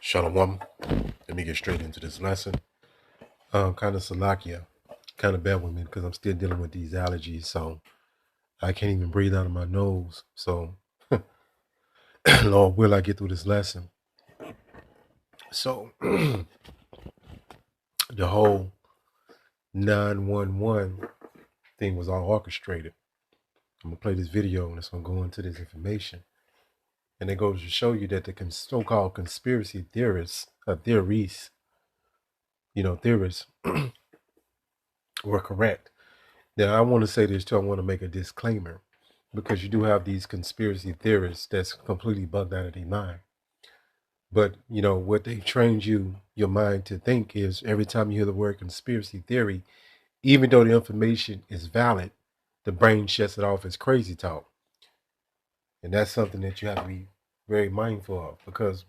Shalom. Let me get straight into this lesson. Kind of Salakia. Kind of bad with me because I'm still dealing with these allergies, so I can't even breathe out of my nose. So, Lord, will I get through this lesson? So, the whole 911 thing was all orchestrated. I'm going to play this video and it's going to go into this information. And it goes to show you that the so-called conspiracy theorists, theories, were correct. Now, I want to say this too. I want to make a disclaimer because you do have these conspiracy theorists that's completely bugged out of their mind. But, what they trained your mind to think is every time you hear the word conspiracy theory, even though the information is valid, the brain shuts it off as crazy talk. And that's something that you have to be very mindful of because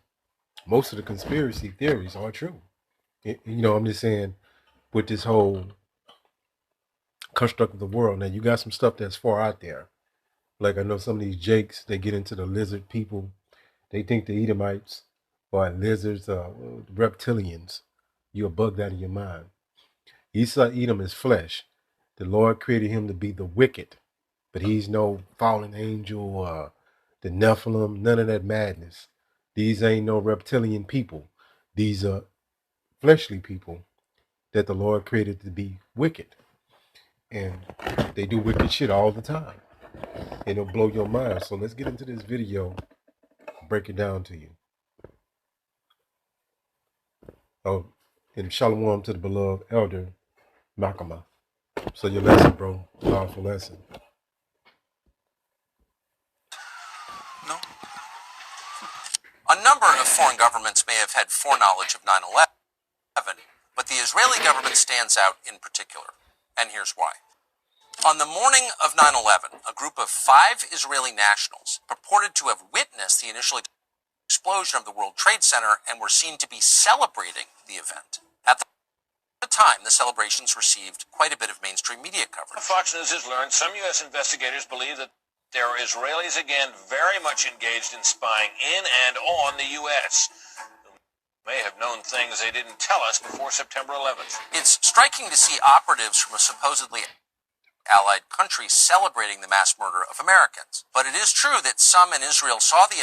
most of the conspiracy theories are true. I'm just saying with this whole construct of the world. Now, you got some stuff that's far out there. Like I know some of these jakes, they get into the lizard people. They think the Edomites are lizards, reptilians. You're bugged out of your mind. Esau Edom is flesh. The Lord created him to be the wicked, but he's no fallen angel, the Nephilim, none of that madness. These ain't no reptilian people. These are fleshly people that the Lord created to be wicked. And they do wicked shit all the time. And it'll blow your mind. So let's get into this video, break it down to you. Oh, and shalom to the beloved elder Makama. So your lesson, bro, powerful lesson. No. A number of foreign governments may have had foreknowledge of 9/11, but the Israeli government stands out in particular. And here's why. On the morning of 9/11, a group of 5 Israeli nationals purported to have witnessed the initial explosion of the World Trade Center and were seen to be celebrating the event. At the time, the celebrations received quite a bit of mainstream media coverage. Fox News has learned some U.S. investigators believe that there are Israelis again very much engaged in spying in and on the U.S. who may have known things they didn't tell us before September 11th. It's striking to see operatives from a supposedly allied country celebrating the mass murder of Americans. But it is true that some in Israel saw the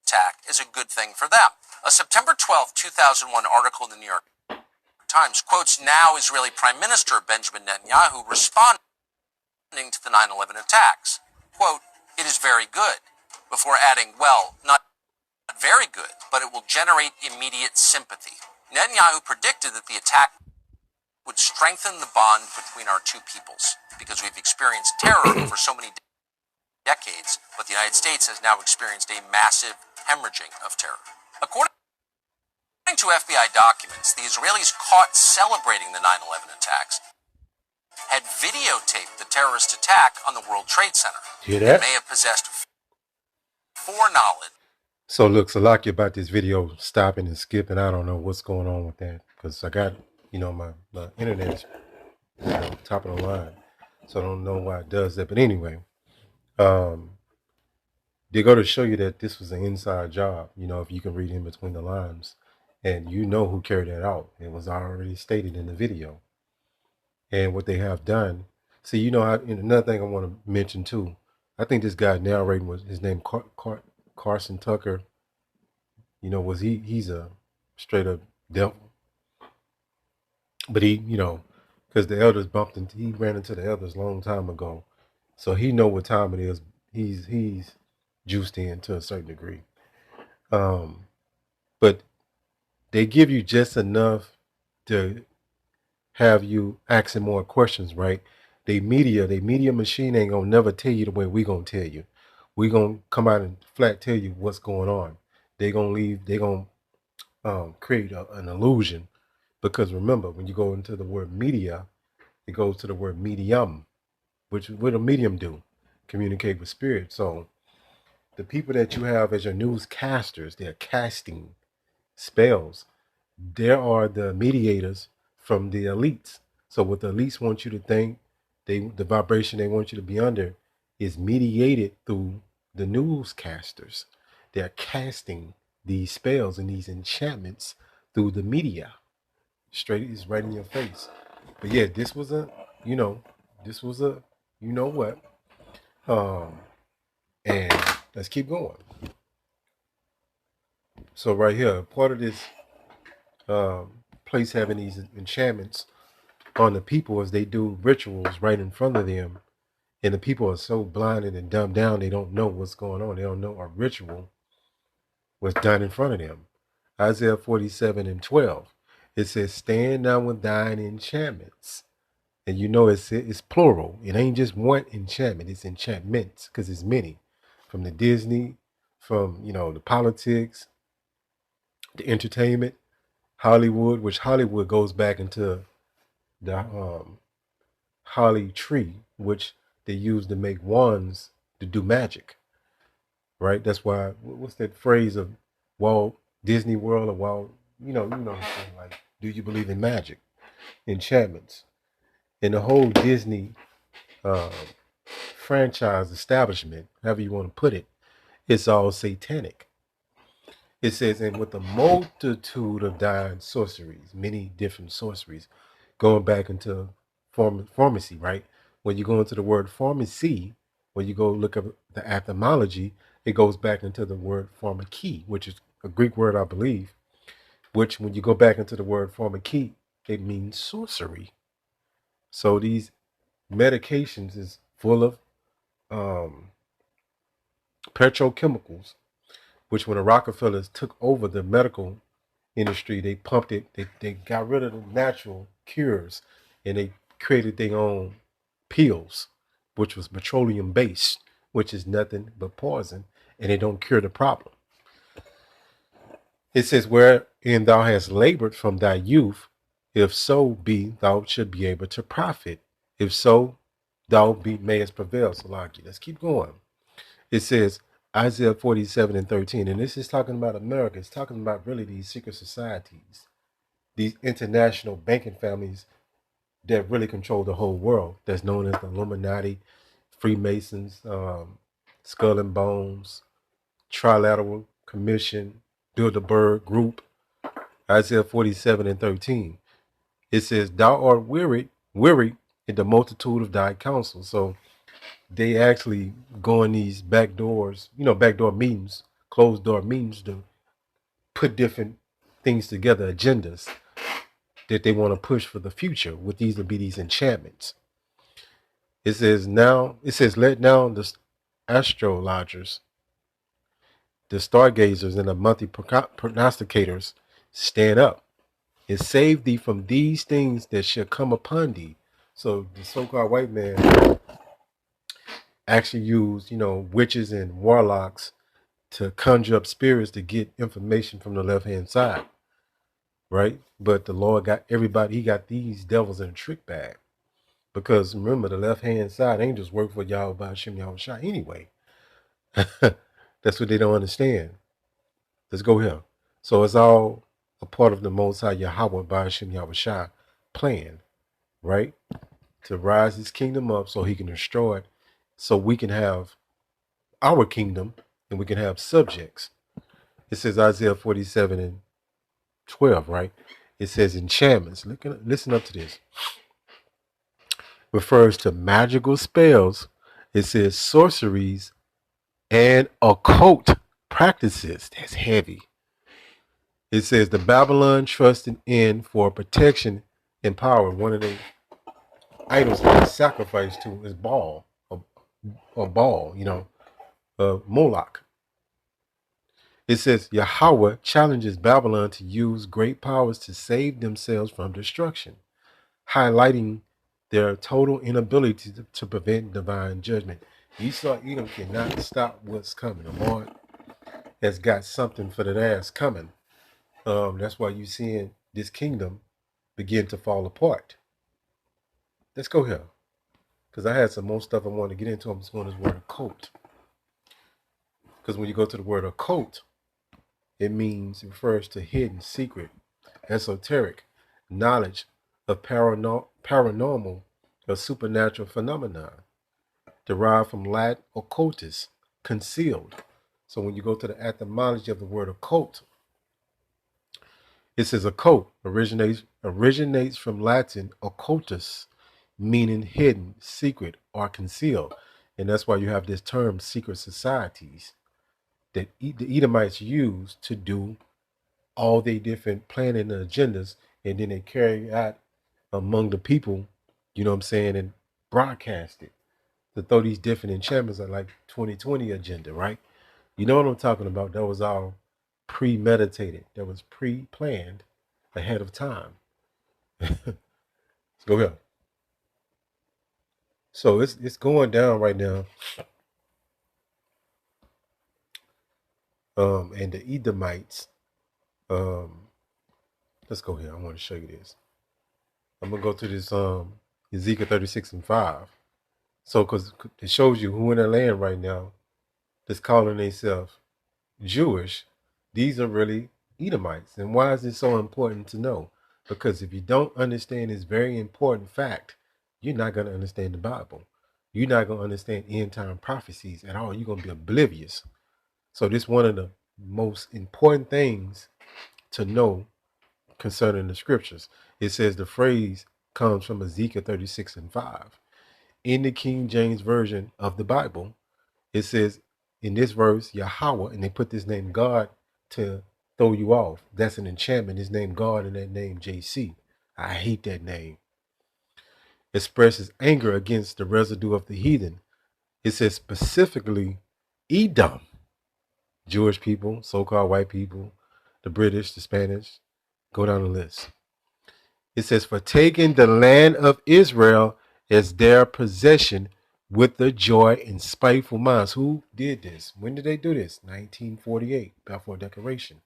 attack as a good thing for them. A September 12, 2001 article in the New York Times quotes now Israeli Prime Minister Benjamin Netanyahu responding to the 9/11 attacks. Quote, "It is very good," before adding, well, not very good, but it will generate immediate sympathy. Netanyahu predicted that the attack would strengthen the bond between our two peoples because we've experienced terror for so many decades, but the United States has now experienced a massive hemorrhaging of terror. According to FBI documents, the Israelis caught celebrating the 9/11 attacks had videotaped the terrorist attack on the World Trade Center. Hear that? They may have possessed foreknowledge. So look, Salaki, about this video stopping and skipping. I don't know what's going on with that because I got, my internet is top of the line. So I don't know why it does that. But anyway, they go to show you that this was an inside job, if you can read in between the lines. And you know who carried that out. It was already stated in the video. And what they have done. See, another thing I want to mention too. I think this guy narrating was his name Carson Tucker. He's a straight up devil. But he, because the elders he ran into the elders a long time ago. So he know what time it is. He's juiced in to a certain degree. But they give you just enough to have you asking more questions, right? They media machine ain't gonna never tell you the way we gonna tell you. We gonna come out and flat tell you what's going on. They gonna create an illusion, because remember, when you go into the word media, it goes to the word medium, which what a medium do? Communicate with spirit. So the people that you have as your newscasters, they're casting spells. There are the mediators from the elites. So what the elites want you to think, the vibration they want you to be under is mediated through the newscasters. They're casting these spells and these enchantments through the media. Straight is right in your face. But yeah, this was a, you know, this was a, you know what? And let's keep going. So right here, part of this place having these enchantments on the people as they do rituals right in front of them, and the people are so blinded and dumbed down they don't know what's going on. They don't know a ritual was done in front of them. Isaiah 47:12. It says, "Stand now with thine enchantments." And you know it's plural. It ain't just one enchantment. It's enchantments because it's many, from the Disney, from the politics, the entertainment, Hollywood, which Hollywood goes back into the holly tree, which they use to make wands to do magic. Right? That's why. What's that phrase of Walt Disney World or Walt? Like, do you believe in magic, enchantments, and the whole Disney uh, franchise establishment, however you want to put it, it's all satanic. It says, and with a multitude of dying sorceries, many different sorceries, going back into pharmacy, right? When you go into the word pharmacy, when you go look up the etymology, it goes back into the word pharmakeia, which is a Greek word, I believe, which when you go back into the word pharmakeia, it means sorcery. So these medications is full of petrochemicals, which when the Rockefellers took over the medical industry, they pumped it, they got rid of the natural cures and they created their own pills, which was petroleum based, which is nothing but poison, and they don't cure the problem. It says, wherein thou hast labored from thy youth, if so be thou should be able to profit. If so, thou mayest prevail. Salaki. Let's keep going. It says, Isaiah 47:13, and this is talking about America. It's talking about really these secret societies, these international banking families that really control the whole world. That's known as the Illuminati, Freemasons, Skull and Bones, Trilateral Commission, Bilderberg Group. Isaiah 47:13. It says, "Thou art weary in the multitude of thy counsel." So they actually go in these back doors, backdoor meetings, closed door meetings to put different things together, agendas that they want to push for the future. With these will be these enchantments. It says, let now the astrologers, the stargazers, and the monthly prognosticators stand up and save thee from these things that shall come upon thee. So the so-called white man actually used, witches and warlocks to conjure up spirits to get information from the left-hand side, right? But the Lord got everybody, he got these devils in a trick bag. Because remember, the left-hand side angels work for Yahweh Hashem Yahushua anyway. That's what they don't understand. Let's go here. So it's all a part of the Most High Yahweh Hashem Yahushua plan, right? To rise his kingdom up so he can destroy it, so we can have our kingdom and we can have subjects. It says Isaiah 47:12, right? It says enchantments. Listen up to this. Refers to magical spells. It says sorceries and occult practices. That's heavy. It says the Babylon trusted in for protection and power. One of the idols they sacrifice to is Baal, or Baal, Moloch. It says Yahweh challenges Babylon to use great powers to save themselves from destruction, highlighting their total inability to prevent divine judgment. Esau Edom cannot stop what's coming. The Lord has got something for that ass coming. That's why you're seeing this kingdom begin to fall apart. Let's go here, because I had some more stuff I wanted to get into. I'm just going to this word occult. Because when you go to the word occult, it refers to hidden, secret, esoteric knowledge of paranormal or supernatural phenomena, derived from Latin occultus, concealed. So when you go to the etymology of the word occult, it says occult originates from Latin occultus, meaning hidden, secret, or concealed. And that's why you have this term secret societies that the Edomites used to do all their different planning and agendas, and then they carry out among the people, you know what I'm saying, and broadcast it to throw these different enchantments are like 2020 agenda, right? You know what I'm talking about? That was all premeditated. That was pre-planned ahead of time. Let's go here. So it's going down right now. And the Edomites. Let's go here. I want to show you this. I'm gonna go to this Ezekiel 36:5. So because it shows you who in the land right now that's calling themselves Jewish, these are really Edomites. And why is it so important to know? Because if you don't understand this very important fact, you're not going to understand the Bible. You're not going to understand end time prophecies at all. You're going to be oblivious. So this is one of the most important things to know concerning the scriptures. It says the phrase comes from Ezekiel 36:5. In the King James Version of the Bible, it says in this verse, Yahweh, and they put this name God to throw you off. That's an enchantment. His name God and that name JC. I hate that name. Expresses anger against the residue of the heathen. It says specifically Edom, Jewish people, so-called white people, the British, the Spanish, go down the list. It says for taking the land of Israel as their possession with the joy and spiteful minds. Who did this? When did they do this? 1948, Balfour Declaration.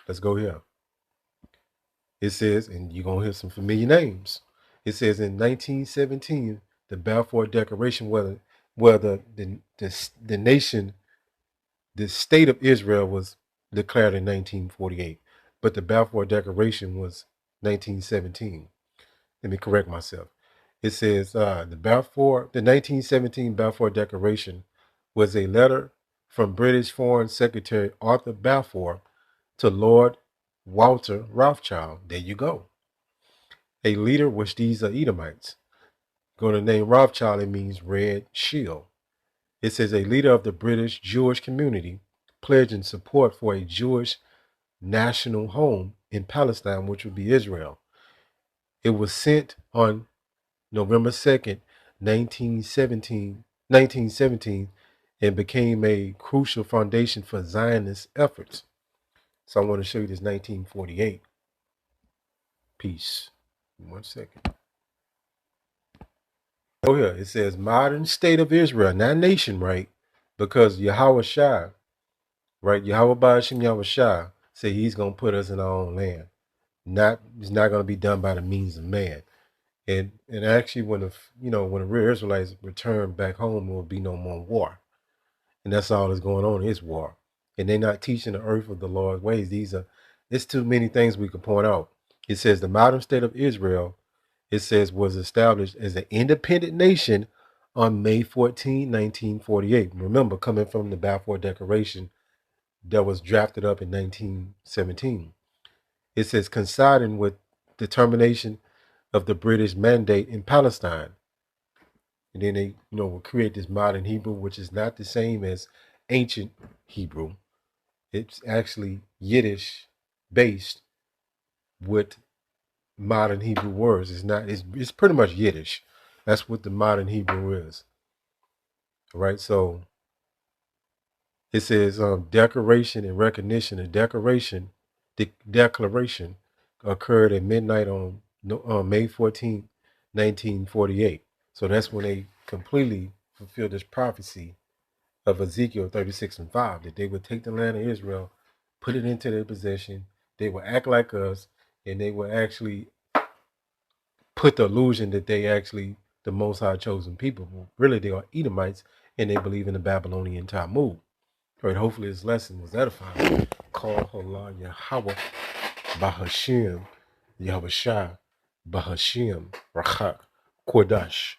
Let's go here. It says, and you're going to hear some familiar names. It says in 1917, the Balfour Declaration, where the nation, the state of Israel was declared in 1948, but the Balfour Declaration was 1917. Let me correct myself. It says the 1917 Balfour Declaration was a letter from British Foreign Secretary Arthur Balfour to Lord Walter Rothschild. There you go. A leader, which these are Edomites. Going to name Rothschild, it means red shield. It says a leader of the British Jewish community pledging support for a Jewish national home in Palestine, which would be Israel. It was sent on November 2nd, 1917, and became a crucial foundation for Zionist efforts. So I want to show you this 1948 piece. 1 second. Oh, here it says modern state of Israel, not nation, right? Because Yahweh Shai, right? Yahweh Ba'ashim Yahweh Shai said he's going to put us in our own land. It's not going to be done by the means of man. And actually, when the real Israelites return back home, there will be no more war. And that's all that's going on is war. And they're not teaching the earth of the Lord's ways. It's too many things we could point out. It says the modern state of Israel, it says, was established as an independent nation on May 14, 1948. Remember, coming from the Balfour Declaration that was drafted up in 1917. It says coinciding with determination of the British mandate in Palestine. And then they, will create this modern Hebrew, which is not the same as ancient Hebrew. It's actually Yiddish based with modern Hebrew words. It's pretty much Yiddish. That's what the modern Hebrew is. Right? So it says decoration and recognition. The declaration occurred at midnight on May 14, 1948. So that's when they completely fulfilled this prophecy of Ezekiel 36:5, that they would take the land of Israel, put it into their possession. They would act like us, and they would actually put the illusion that they actually the Most High chosen people. Well, really, they are Edomites, and they believe in the Babylonian Talmud. Right? Hopefully, this lesson was edifying. Call Allah Yahweh Bahashim Yahweh Shai Bahashim Rachak Kodash.